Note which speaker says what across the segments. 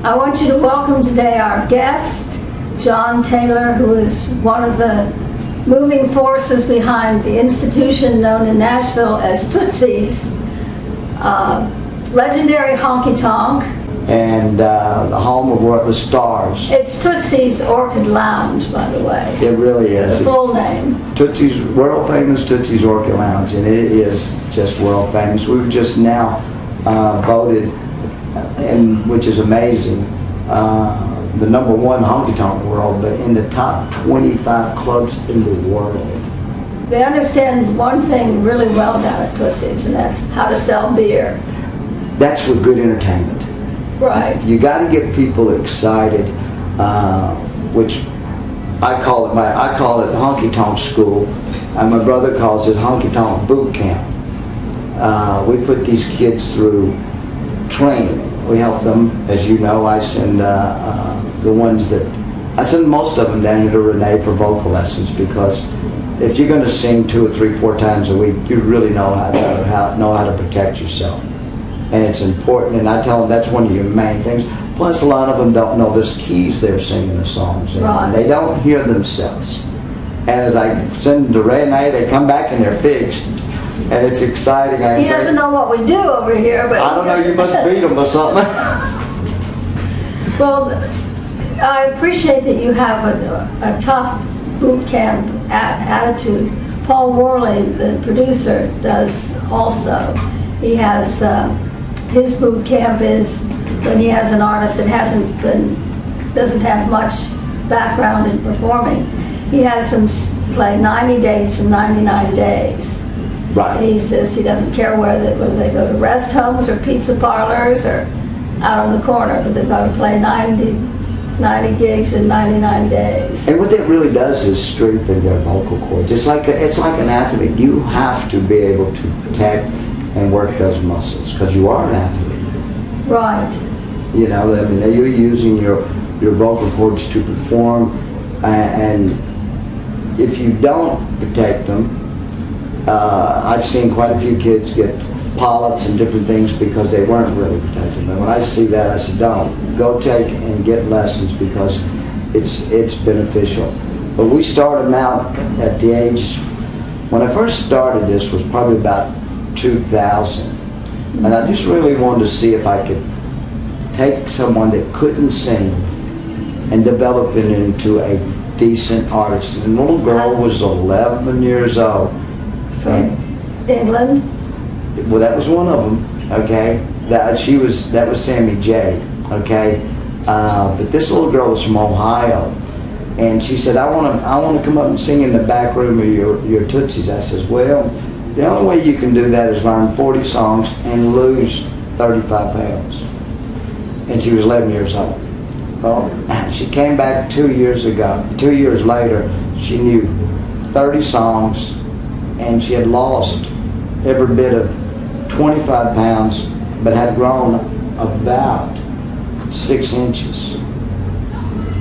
Speaker 1: I want you to welcome today our guest, John Taylor, who is one of the moving forces behind the institution known in Nashville as Tootsie, legendary honky tonk.
Speaker 2: And the home of the stars.
Speaker 1: It's Tootsie's Orchid Lounge, by the way.
Speaker 2: It really is.
Speaker 1: The full name.
Speaker 2: Tootsie's, world famous Tootsie's Orchid Lounge, and it is just world famous. We've just now voted, and which is amazing, the #1 honky tonk world, but in the top 25 clubs in the world.
Speaker 1: They understand one thing really well down at Tootsie's, and that's how to sell beer.
Speaker 2: That's with good entertainment.
Speaker 1: Right.
Speaker 2: You got to get people excited, which I call it honky tonk school, and my brother calls it honky tonk boot camp. We put these kids through training. We help them, as you know. I send I send most of them down to Renee for vocal lessons, because if you're going to sing 2 or 3, 4 times a week, you really know how to protect yourself. And it's important, and I tell them that's one of your main things. Plus, a lot of them don't know there's keys they're singing the songs in.
Speaker 1: Right.
Speaker 2: They don't hear themselves. And as I send them to Renee, they come back and they're fixed. And it's exciting.
Speaker 1: He doesn't know what we do over here, but...
Speaker 2: I don't know, you must beat them or something.
Speaker 1: Well, I appreciate that you have a tough boot camp attitude. Paul Worley, the producer, does also. He has... his boot camp is when he has an artist that doesn't have much background in performing, he has them play 90 days and 99 days.
Speaker 2: Right.
Speaker 1: And he says he doesn't care whether they go to rest homes or pizza parlors or out on the corner, but they've got to play 90 gigs in 99 days.
Speaker 2: And what that really does is strengthen their vocal cords. It's like an athlete. You have to be able to protect and work those muscles, because you are an athlete.
Speaker 1: Right.
Speaker 2: You know, I mean, you're using your vocal cords to perform, and if you don't protect them, I've seen quite a few kids get polyps and different things because they weren't really protected. And when I see that, I said, don't. Go take and get lessons, because it's beneficial. But we start them out at the age, when I first started this was probably about 2000, and I just really wanted to see if I could take someone that couldn't sing and develop it into a decent artist. And the little girl was 11 years old.
Speaker 1: From England?
Speaker 2: Well, that was one of them. Okay, that was Sammy J. Okay, but this little girl was from Ohio, and she said, I want to come up and sing in the back room of your Tootsies. I says, well, the only way you can do that is learn 40 songs and lose 35 pounds. And she was 11 years old. Well, she came back 2 years ago. 2 years later, she knew 30 songs, and she had lost every bit of 25 pounds, but had grown about 6 inches.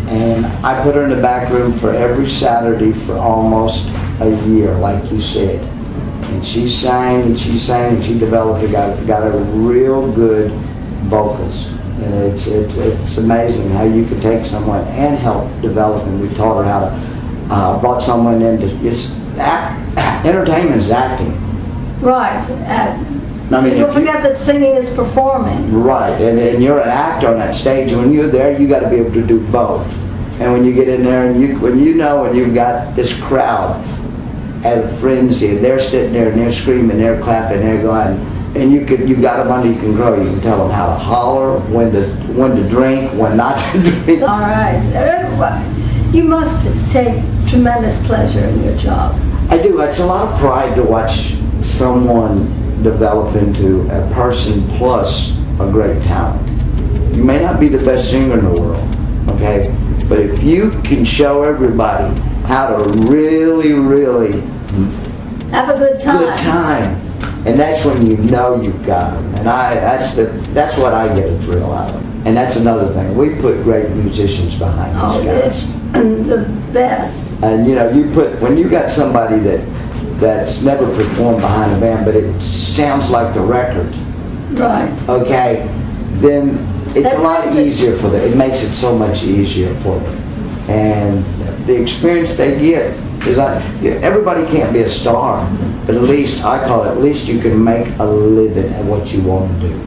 Speaker 2: And I put her in the back room for every Saturday for almost a year, like you said. And she sang and she sang and she developed and got a real good vocals. And it's amazing how you can take someone and help develop them. We taught her how to, brought someone in to just act. Entertainment is acting.
Speaker 1: Right.
Speaker 2: I mean,
Speaker 1: People forget that singing is performing.
Speaker 2: Right, and you're an actor on that stage. When you're there, you got to be able to do both. And when you get in there, and when you've got this crowd at a frenzy, and they're sitting there and they're screaming, they're clapping, they're going, and you've got them under control. You can tell them how to holler, when to drink, when not to drink.
Speaker 1: All right. You must take tremendous pleasure in your job.
Speaker 2: I do. It's a lot of pride to watch someone develop into a person plus a great talent. You may not be the best singer in the world, okay? But if you can show everybody how to really, really
Speaker 1: have a good time.
Speaker 2: And that's when you know you've got them. And that's what I get a thrill out of. And that's another thing. We put great musicians behind these guys.
Speaker 1: It's the best.
Speaker 2: And when you got somebody that's never performed behind a band, but it sounds like the record.
Speaker 1: Right.
Speaker 2: Okay, then It's
Speaker 1: That
Speaker 2: a lot
Speaker 1: brings it-
Speaker 2: easier for them. It makes it so much easier for them. And the experience they get is everybody can't be a star, but at least, I call it, at least you can make a living at what you want to do.